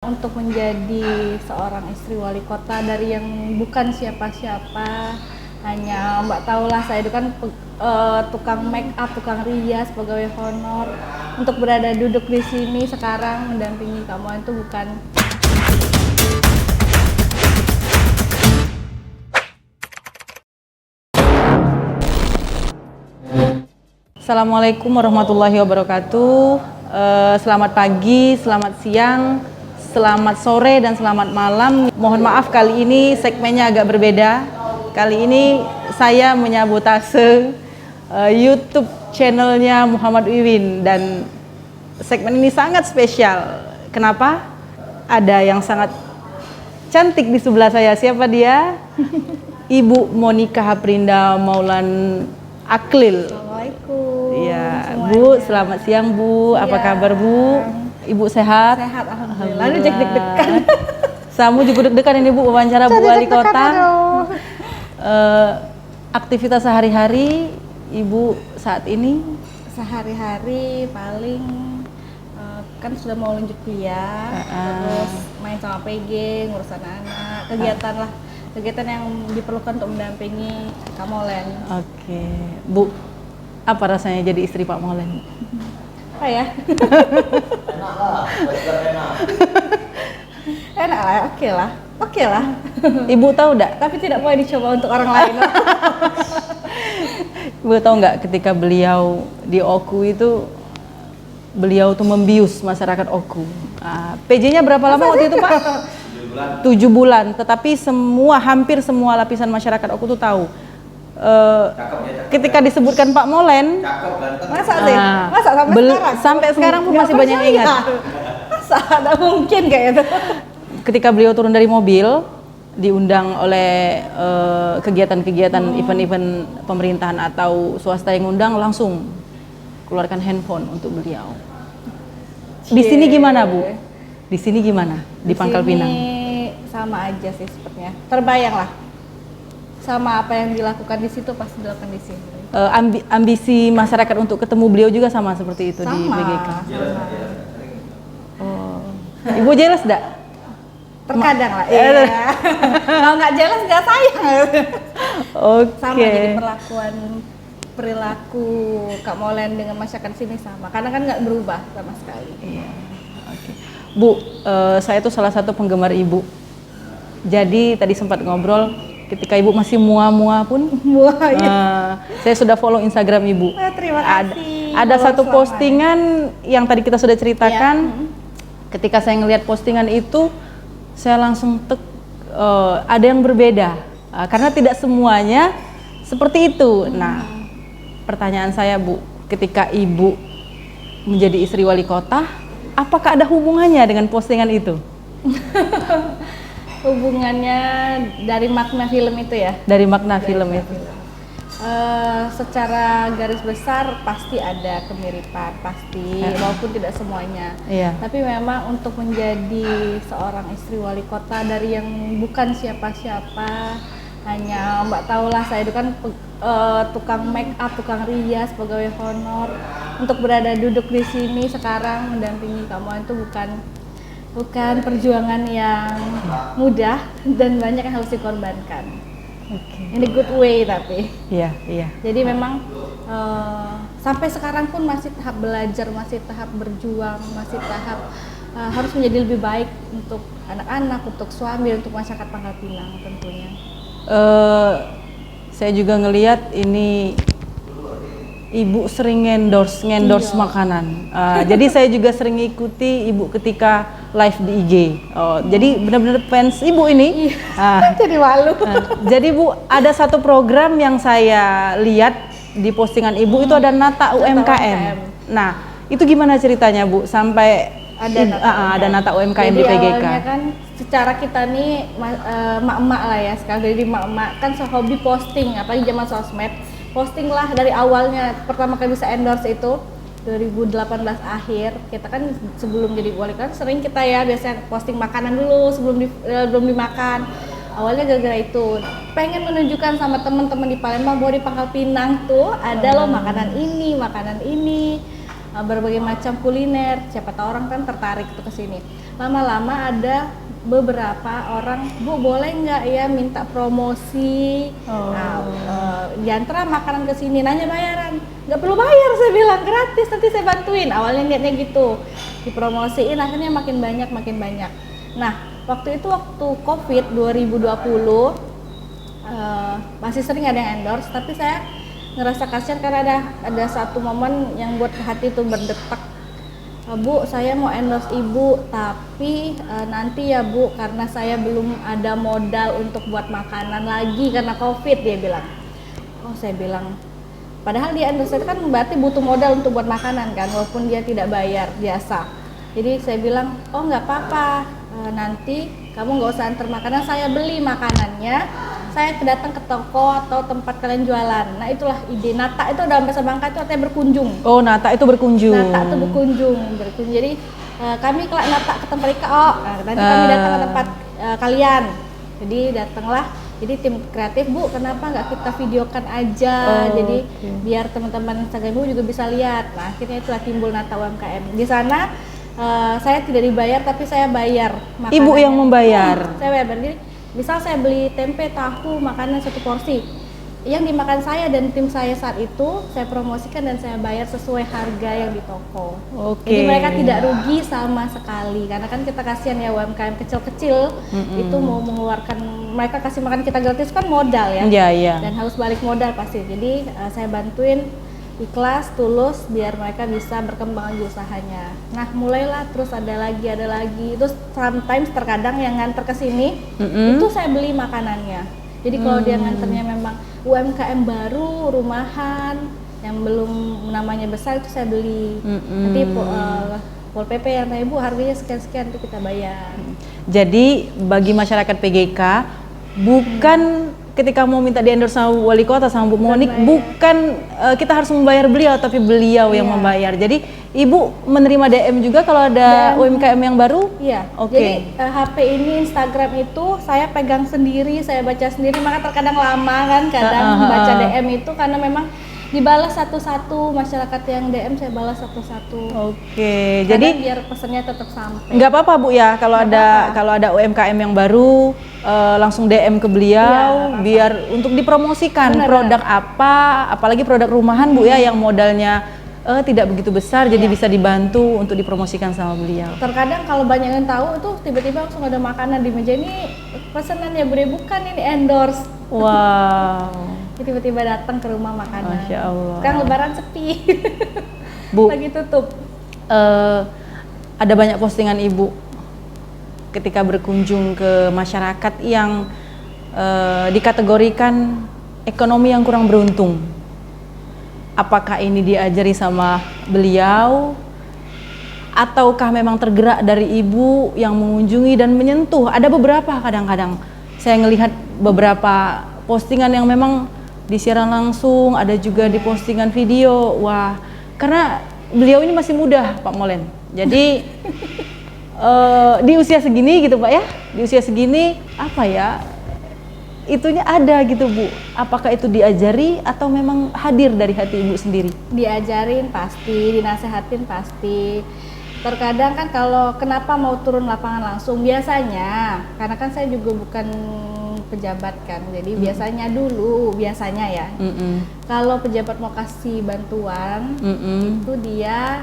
Untuk menjadi seorang istri wali kota dari yang bukan siapa-siapa, hanya Mbak tahulah saya itu kan tukang make up, tukang rias, pegawai honor. Untuk berada duduk di sini sekarang mendampingi kamu itu bukan. Assalamualaikum warahmatullahi wabarakatuh. Selamat pagi, selamat siang, selamat sore, dan selamat malam. Mohon maaf kali ini segmennya agak berbeda. Kali ini saya menyabotase YouTube channelnya Muhammad Wiwin, dan segmen ini sangat spesial. Kenapa? Ada yang sangat cantik di sebelah saya. Siapa dia? Ibu Monika Haprinda Maulan Aklil. Assalamualaikum. Iya, semuanya. Bu, selamat siang Bu. Apa Iya. kabar Bu? Ibu sehat? Sehat, alhamdulillah. Lalu deg-degan. Samu juga deg-degan ini Bu, wawancara Bu Wali Kota. Aktivitas sehari-hari Ibu saat ini? Sehari-hari paling kan sudah mau lanjut kuliah, terus main sama PG, ngurus anak-anak, kegiatan lah, kegiatan yang diperlukan untuk mendampingi Kak Molen. Oke, Bu, apa rasanya jadi istri Pak Molen? Apa ya? Enak lah, oke lah. Ibu tahu nggak? Tapi tidak boleh dicoba untuk orang lain. Ibu tahu nggak ketika beliau di Oku itu, beliau tuh membius masyarakat Oku. PJ-nya berapa lama waktu itu Pak? 7 bulan. Tetapi hampir semua lapisan masyarakat Oku tuh tahu. Ketika disebutkan Pak Molen, Masa sih? Masa sampai sekarang? Sampai sekarang pun Nggak masih banyak yang percaya. ingat. Masa ada mungkin kayak itu? Ketika beliau turun dari mobil, diundang oleh kegiatan-kegiatan event-event pemerintahan atau swasta yang undang, langsung keluarkan handphone untuk beliau. Di sini gimana Bu? Di sini gimana? Di Pangkal Pinang? Sama aja sih sepertinya. Terbayang lah. Sama apa yang dilakukan di situ pasti dilakukan di sini. Ambisi masyarakat untuk ketemu beliau juga sama seperti itu di BGK. Sama. Oh. Ibu jelas enggak? Terkadang lah. Iya. Kalau nggak jelas nggak sayang. Oke. Sama jadi perilaku Kak Molen dengan masyarakat sini sama. Karena kan nggak berubah sama sekali. Iya. Oke. Bu, saya tuh salah satu penggemar Ibu. Jadi tadi sempat ngobrol ketika Ibu masih mua-mua pun. Saya sudah follow Instagram Ibu. Terima kasih. Ada satu Selamat. postingan yang tadi kita sudah ceritakan. Ketika saya ngelihat postingan itu, saya langsung ada yang berbeda. Karena tidak semuanya seperti itu. Nah, pertanyaan saya Bu, ketika Ibu menjadi istri wali kota, apakah ada hubungannya dengan postingan itu? Hubungannya dari makna film itu ya? Dari makna film itu. Secara garis besar pasti ada kemiripan, pasti, walaupun tidak semuanya. Iya. Tapi memang untuk menjadi seorang istri wali kota dari yang bukan siapa-siapa, hanya Mbak tahulah saya itu kan tukang make up, tukang rias, pegawai honor. Untuk berada duduk di sini sekarang mendampingi kamu itu bukan perjuangan yang mudah dan banyak yang harus dikorbankan. Oke. In a good way tapi. Iya, iya. Jadi memang sampai sekarang pun masih tahap belajar, masih tahap berjuang, masih tahap harus menjadi lebih baik untuk anak-anak, untuk suami, untuk masyarakat Pangkal Pinang tentunya. Saya juga ngelihat ini Ibu sering endorse makanan. Jadi saya juga sering ikuti Ibu ketika live di IG. Jadi benar-benar fans Ibu ini. Jadi malu. Jadi Bu, ada satu program yang saya lihat di postingan Ibu itu ada Nata UMKM. Nah, itu gimana ceritanya Bu sampai ada Nata UMKM di PGK? Jadi awalnya kan secara kita nih mak-mak lah ya, sekarang dari mak-mak kan hobi posting, apalagi zaman sosmed. Posting lah dari awalnya, pertama kali bisa endorse itu 2018 akhir. Kita kan sebelum jadi wali kan sering kita ya biasanya posting makanan dulu sebelum dimakan. Awalnya gara-gara itu pengen menunjukkan sama teman-teman di Palembang bahwa di Pangkal Pinang tuh ada loh makanan ini, berbagai macam kuliner. Siapa tahu orang kan tertarik tuh ke sini. lama-lama ada beberapa orang, Bu boleh nggak ya minta promosi, diantar makanan ke sini, nanya bayaran, nggak perlu bayar, saya bilang gratis, nanti saya bantuin. Awalnya niatnya gitu, dipromosiin, akhirnya makin banyak. Nah waktu COVID 2020 masih sering ada yang endorse, tapi saya ngerasa kasihan karena ada satu momen yang buat hati itu berdetak. Bu, saya mau endorse Ibu, tapi nanti ya Bu, karena saya belum ada modal untuk buat makanan lagi karena COVID, dia bilang. Oh, saya bilang, padahal dia endorse itu kan berarti butuh modal untuk buat makanan kan, walaupun dia tidak bayar, biasa. Jadi saya bilang, oh nggak apa-apa, nanti kamu nggak usah antar makanan, saya beli makanannya, saya datang ke toko atau tempat kalian jualan. Nah itulah ide. Nata itu dalam bahasa Bangka itu artinya berkunjung. Oh, nata itu berkunjung. Nata itu berkunjung. Jadi kami kelak nata ke tempat nanti kami datang ke tempat kalian. Jadi datanglah. Jadi tim kreatif, Bu, kenapa nggak kita videokan aja? Jadi biar teman-teman Instagram Bu juga bisa lihat. Nah akhirnya itulah timbul Nata UMKM. Di sana saya tidak dibayar, tapi saya bayar makanannya. Ibu yang membayar. Saya bayar. Jadi misal saya beli tempe, tahu, makanan 1 porsi, yang dimakan saya dan tim saya saat itu saya promosikan dan saya bayar sesuai harga yang di toko. Jadi mereka tidak rugi sama sekali, karena kan kita kasihan ya UMKM kecil-kecil itu mau mengeluarkan, mereka kasih makan kita gratis kan modal ya, dan harus balik modal pasti. Jadi saya bantuin ikhlas, tulus, biar mereka bisa berkembang lagi usahanya. Nah mulailah terus ada lagi, terus sometimes terkadang yang nganter ke sini itu saya beli makanannya. Jadi kalau dia nganternya memang UMKM baru, rumahan, yang belum namanya besar, itu saya beli. Nanti Pol PP yang tanya, Bu harganya sekian-sekian, itu kita bayar. Jadi bagi masyarakat PGK, bukan ketika mau minta di endorse sama wali kota sama Bu Monik, bukan kita harus membayar beliau, tapi beliau yang membayar. Jadi Ibu menerima DM juga kalau ada UMKM yang baru? Iya. Jadi HP ini, Instagram itu saya pegang sendiri, saya baca sendiri, maka terkadang lama kan kadang baca DM itu karena memang dibalas satu-satu, masyarakat yang DM saya balas satu-satu. Jadi biar pesannya tetap sampai. Nggak apa-apa Bu ya, kalau ada UMKM yang baru langsung DM ke beliau, biar untuk dipromosikan produk apa, apalagi produk rumahan Bu ya, yang modalnya tidak begitu besar, jadi bisa dibantu untuk dipromosikan sama beliau. Terkadang kalau banyak yang tahu itu tiba-tiba langsung ada makanan di meja, ini pesanan ya Bre, bukan ini endorse. Wow. Tiba-tiba datang ke rumah makanan. Masya Allah. Sekarang Lebaran sepi. Bu, lagi tutup. Ada banyak postingan Ibu ketika berkunjung ke masyarakat yang dikategorikan ekonomi yang kurang beruntung. Apakah ini diajari sama beliau, ataukah memang tergerak dari Ibu yang mengunjungi dan menyentuh? Ada beberapa kadang-kadang saya ngelihat beberapa postingan yang memang disiaran langsung, ada juga di postingan video. Wah, karena beliau ini masih muda, Pak Molen. Jadi di usia segini gitu Pak ya, di usia segini apa ya, itunya ada gitu Bu. Apakah itu diajari atau memang hadir dari hati Ibu sendiri? Diajarin pasti, dinasehatin pasti. Terkadang kan kalau kenapa mau turun lapangan langsung, biasanya karena kan saya juga bukan pejabat kan, jadi biasanya ya kalau pejabat mau kasih bantuan itu dia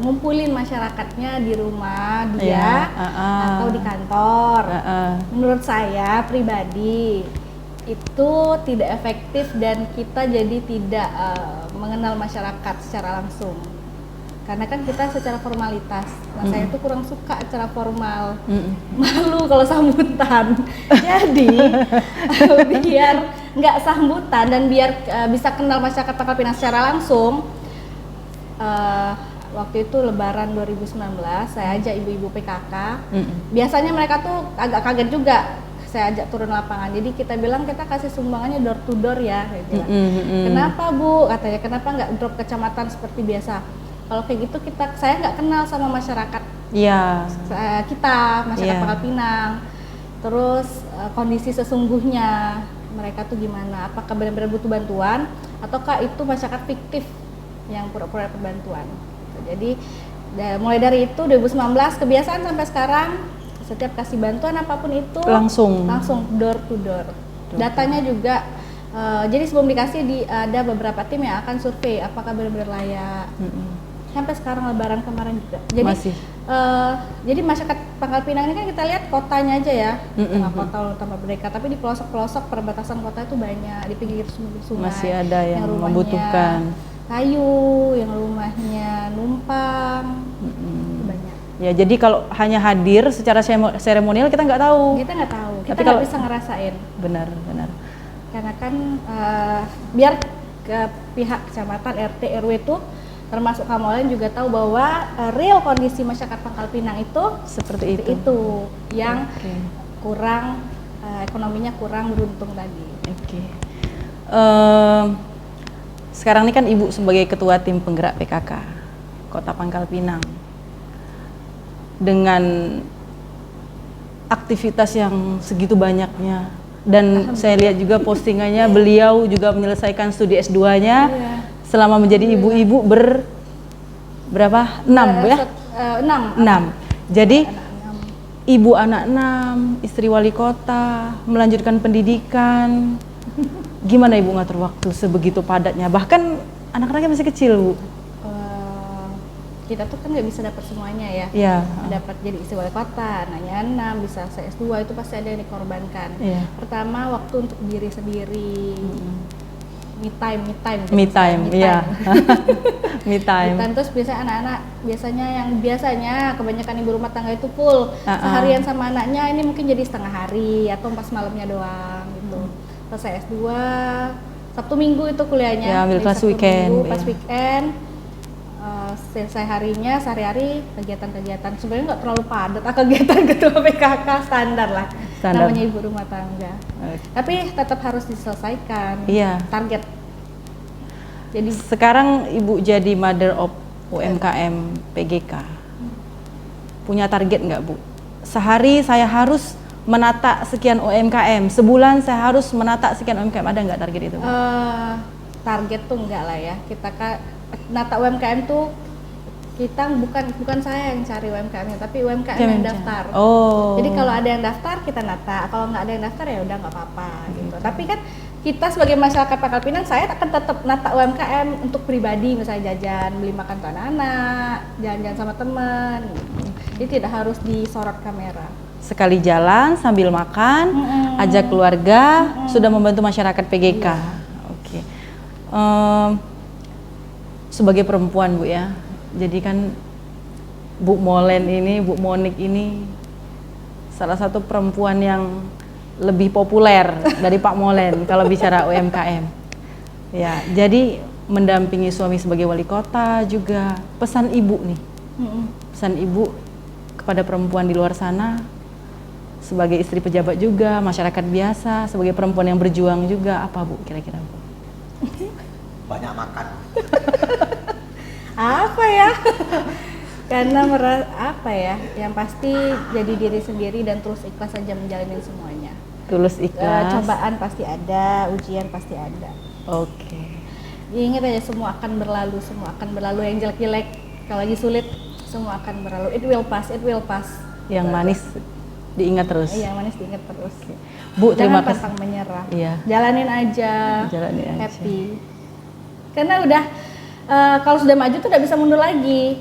ngumpulin masyarakatnya di rumah dia atau di kantor. Menurut saya pribadi itu tidak efektif dan kita jadi tidak mengenal masyarakat secara langsung. Karena kan kita secara formalitas, nah saya itu kurang suka acara formal, malu kalau sambutan. Jadi biar nggak sambutan dan biar bisa kenal masyarakat Pangkal Pinang secara langsung, waktu itu Lebaran 2019 saya ajak ibu-ibu PKK. Biasanya mereka tuh agak kaget juga. Saya ajak turun lapangan, jadi kita bilang kita kasih sumbangannya door to door ya. Kenapa Bu? Katanya kenapa nggak drop kecamatan seperti biasa? Kalau kayak gitu saya nggak kenal sama masyarakat. Kita masyarakat Pangkal Pinang. Terus kondisi sesungguhnya mereka tuh gimana? Apakah benar-benar butuh bantuan ataukah itu masyarakat fiktif yang pura-pura dapat bantuan? Jadi Mulai dari itu 2019 kebiasaan sampai sekarang, setiap kasih bantuan apapun itu Langsung door to door. Datanya juga jadi sebelum dikasih ada beberapa tim yang akan survei apakah benar-benar layak. Sampai sekarang Lebaran kemarin juga. Jadi masih. Jadi masyarakat Pangkal Pinang ini kan kita lihat kotanya aja ya, tengah kota Taman Merdeka, tapi di pelosok-pelosok perbatasan kota itu banyak, di pinggir sungai. Masih ada yang rumahnya membutuhkan kayu, yang rumahnya numpang, itu banyak. Ya, jadi kalau hanya hadir secara seremonial kita nggak tahu. Kita nggak tahu, kita Tapi nggak kalau bisa ngerasain. Benar. Karena kan biar ke pihak kecamatan, RT, RW itu termasuk Kamolen juga tahu bahwa real kondisi masyarakat Pangkal Pinang itu seperti itu. Yang kurang ekonominya kurang beruntung tadi. Oke. Sekarang ini kan Ibu sebagai ketua tim penggerak PKK Kota Pangkal Pinang, dengan aktivitas yang segitu banyaknya, dan saya lihat juga postingannya beliau juga menyelesaikan studi S2-nya selama menjadi ibu-ibu berapa? 6 ya? 6. Jadi ibu anak 6, istri wali kota, melanjutkan pendidikan. Gimana Ibu ngatur waktu sebegitu padatnya? Bahkan anak-anaknya masih kecil, Bu. Kita tuh kan nggak bisa dapat semuanya ya. Iya. Dapat jadi istri wali kota, anaknya 6, bisa saya S2, itu pasti ada yang dikorbankan. Iya. Pertama waktu untuk diri sendiri. Me time. Me time, iya. Me time. Terus biasanya anak-anak biasanya kebanyakan ibu rumah tangga itu full seharian sama anaknya, ini mungkin jadi setengah hari atau pas malamnya doang gitu. Selesai S2, Sabtu Minggu itu kuliahnya. Ya, ambil kelas weekend. Minggu, pas weekend, selesai harinya, sehari-hari kegiatan-kegiatan. Sebenarnya nggak terlalu padat, kegiatan ketua PKK standar lah. Namanya ibu rumah tangga. Tapi tetap harus diselesaikan. Iya. Target. Jadi sekarang Ibu jadi Mother of UMKM PGK. Punya target nggak, Bu? Sehari saya harus menata sekian UMKM, sebulan saya harus menata sekian UMKM, ada nggak target itu? Target tuh enggak lah ya. Kita nata UMKM tuh kita bukan saya yang cari UMKM-nya, tapi UMKM yang daftar. Jadi kalau ada yang daftar kita nata, kalau nggak ada yang daftar ya udah nggak apa-apa gitu. Tapi kan kita sebagai masyarakat Pangkal Pinang, saya akan tetap nata UMKM untuk pribadi, misalnya jajan, beli makan untuk anak-anak, jalan-jalan sama teman. Jadi tidak harus disorot kamera. Sekali jalan sambil makan, ajak keluarga, sudah membantu masyarakat PGK. Oke. Sebagai perempuan, Bu ya, jadi kan Bu Molen ini, Bu Monik ini salah satu perempuan yang lebih populer dari Pak Molen kalau bicara UMKM. Ya, jadi mendampingi suami sebagai wali kota juga. Pesan Ibu nih, pesan Ibu kepada perempuan di luar sana, sebagai istri pejabat juga, masyarakat biasa, sebagai perempuan yang berjuang juga, apa Bu kira-kira, Bu? Banyak makan. Apa ya? Karena apa ya? Yang pasti jadi diri sendiri dan terus ikhlas saja menjalani semuanya. Tulus ikhlas. Cobaan pasti ada, ujian pasti ada. Oke. Ingat aja, semua akan berlalu, semua akan berlalu. Yang jelek-jelek, kalau lagi sulit, semua akan berlalu. It will pass, it will pass. Yang manis diingat terus. Yang manis diingat terus. Bu, terima kasih. Jangan pantang menyerah. Iya. Jalanin aja. Jalanin aja. Happy. Karena udah kalau sudah maju tuh udah bisa mundur lagi.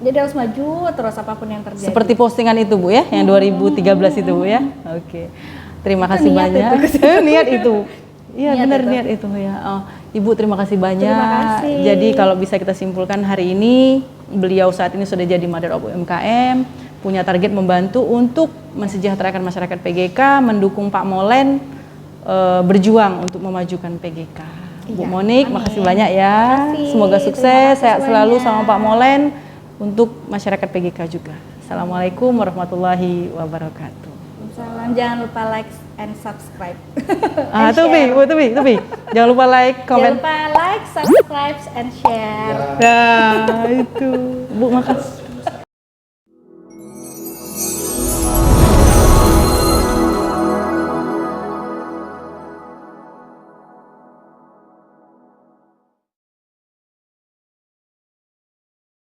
Jadi harus maju terus apapun yang terjadi. Seperti postingan itu, Bu ya, yang 2013 itu, Bu ya. Oke. Terima kasih banyak. Niat itu. Iya, benar niat itu ya. Ibu terima kasih banyak. Terima kasih. Jadi kalau bisa kita simpulkan hari ini, beliau saat ini sudah jadi Mother of UMKM, punya target membantu untuk mensejahterakan masyarakat PGK, mendukung Pak Molen berjuang untuk memajukan PGK. Bu Monik, makasih banyak ya. Semoga sukses, sehat selalu sama Pak Molen untuk masyarakat PGK juga. Assalamualaikum warahmatullahi wabarakatuh. Salam, jangan lupa like and subscribe. Tuh, jangan lupa like, komen. Jangan lupa like, subscribe, and share. Nah, itu. Bu, makasih.